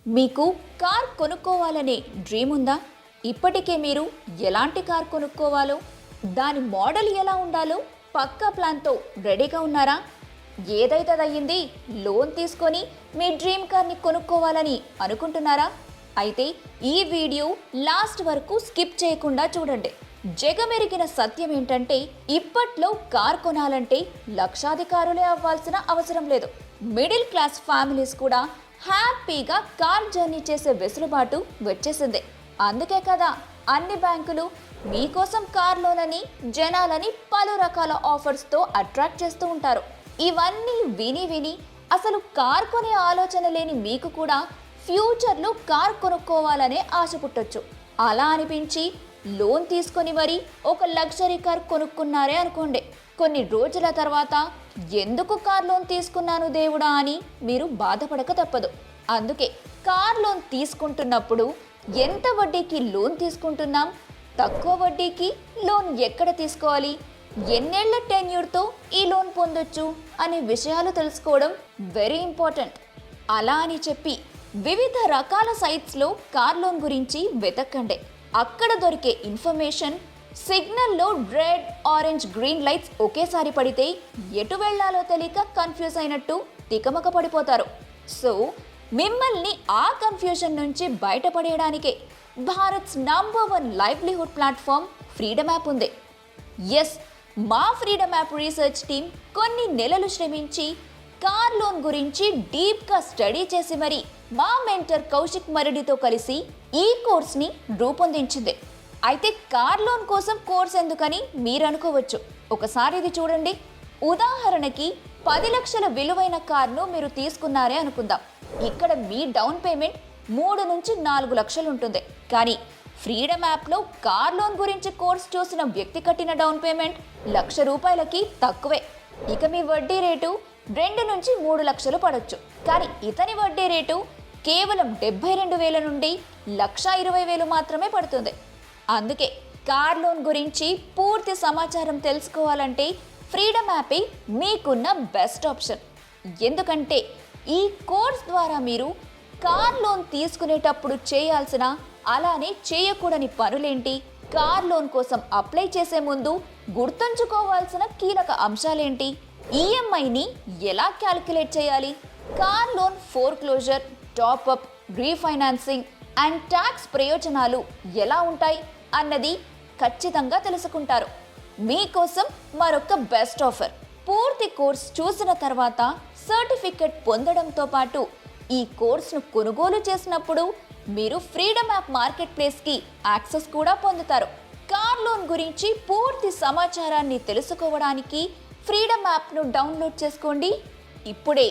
మీకు car కొనుక్కోవాలనే dream ఉందా? ఇప్పటికే మీరు ఎలాంటి కార్ కొనుక్కోవాలో, దాని మోడల్ ఎలా ఉండాలో పక్కా ప్లాన్తో రెడీగా ఉన్నారా? ఏదైతదయ్యింది, లోన్ తీసుకొని మీ డ్రీమ్ కార్ని కొనుక్కోవాలని అనుకుంటున్నారా? అయితే ఈ వీడియో లాస్ట్ వరకు స్కిప్ చేయకుండా చూడండి. జగమెరిగిన సత్యం ఏంటంటే, ఇప్పట్లో కార్ కొనాలంటే లక్షాధికారులే అవ్వాల్సిన అవసరం లేదు. మిడిల్ క్లాస్ ఫ్యామిలీస్ కూడా హ్యాపీగా కార్ జర్నీ చేసే వెసులుబాటు వచ్చేసింది. అందుకే కదా అన్ని బ్యాంకులు మీకోసం కార్ లోన్ అని జనాలని పలు రకాల ఆఫర్స్తో అట్రాక్ట్ చేస్తూ ఉంటారు. ఇవన్నీ విని అసలు కార్ కొనే ఆలోచన లేని మీకు కూడా ఫ్యూచర్లో కార్ కొనుక్కోవాలనే ఆశ పుట్టొచ్చు. అలా అనిపించి లోన్ తీసుకొని మరి ఒక లగ్జరీ కార్ కొనుక్కున్నారే అనుకోండి, కొన్ని రోజుల తర్వాత ఎందుకు కార్ లోన్ తీసుకున్నాను దేవుడా అని మీరు బాధపడక తప్పదు. అందుకే కార్ లోన్ తీసుకుంటున్నప్పుడు ఎంత వడ్డీకి లోన్ తీసుకుంటున్నాం, తక్కువ వడ్డీకి లోన్ ఎక్కడ తీసుకోవాలి, ఎన్నేళ్ల టెన్యూర్తో ఈ లోన్ పొందొచ్చు అనే విషయాలు తెలుసుకోవడం వెరీ ఇంపార్టెంట్. అలా అని చెప్పి వివిధ రకాల సైట్స్లో కార్ లోన్ గురించి వెతకండి. అక్కడ దొరికే ఇన్ఫర్మేషన్ సిగ్నల్లో రెడ్, ఆరెంజ్, గ్రీన్ లైట్స్ ఒకేసారి పడితే ఎటు వెళ్లాలో తెలియక కన్ఫ్యూజ్ అయినట్టు తికమక పడిపోతారు. సో మిమ్మల్ని ఆ కన్ఫ్యూజన్ నుంచి బయటపడేయడానికే Bharat's number 1 livelihood platform freedom app ఉంది. ఎస్, మా ఫ్రీడమ్ యాప్ రీసెర్చ్ టీం కొన్ని నెలలు శ్రమించి కార్ లోన్ గురించి డీప్గా స్టడీ చేసి మరి మా మెంటర్ కౌశిక్ మరడితో కలిసి ఈ కోర్స్ని రూపొందించింది. అయితే కార్ లోన్ కోసం కోర్స్ ఎందుకని మీరు అనుకోవచ్చు. ఒకసారి ఇది చూడండి. ఉదాహరణకి 10 లక్షల విలువైన కార్ను మీరు తీసుకున్నారే అనుకుందాం. ఇక్కడ మీ డౌన్ పేమెంట్ 3 నుంచి 4 లక్షలు ఉంటుంది. కానీ ఫ్రీడమ్ యాప్లో కార్ లోన్ గురించి కోర్స్ చూసిన వ్యక్తి కట్టిన డౌన్ పేమెంట్ ₹1,00,000కి తక్కువే. ఇక మీ వడ్డీ రేటు 2 నుంచి 3 లక్షలు పడొచ్చు. కానీ ఇతని వడ్డీ రేటు కేవలం 72,000 నుండి 1,20,000 మాత్రమే పడుతుంది. అందుకే కార్ లోన్ గురించి పూర్తి సమాచారం తెలుసుకోవాలంటే ఫ్రీడమ్ యాపే మీకున్న బెస్ట్ ఆప్షన్. ఎందుకంటే ఈ కోర్స్ ద్వారా మీరు కార్ లోన్ తీసుకునేటప్పుడు చేయాల్సిన, అలానే చేయకూడని పనులేంటి, కార్ లోన్ కోసం అప్లై చేసే ముందు గుర్తుంచుకోవాల్సిన కీలక అంశాలేంటి, ఈఎంఐని ఎలా క్యాలిక్యులేట్ చేయాలి, car loan foreclosure, top-up, refinancing and tax ప్రయోజనాలు ఎలా ఉంటాయి అన్నది ఖచ్చితంగా తెలుసుకుంటారు. మీకోసం మరొక బెస్ట్ ఆఫర్. పూర్తి కోర్స్ చూసిన తర్వాత సర్టిఫికెట్ పొందడంతో పాటు ఈ కోర్సును కొనుగోలు చేసినప్పుడు మీరు ఫ్రీడమ్ యాప్ మార్కెట్ ప్లేస్కి యాక్సెస్ కూడా పొందుతారు. కార్ లోన్ గురించి పూర్తి సమాచారాన్ని తెలుసుకోవడానికి ఫ్రీడమ్ యాప్ను డౌన్లోడ్ చేసుకోండి ఇప్పుడే.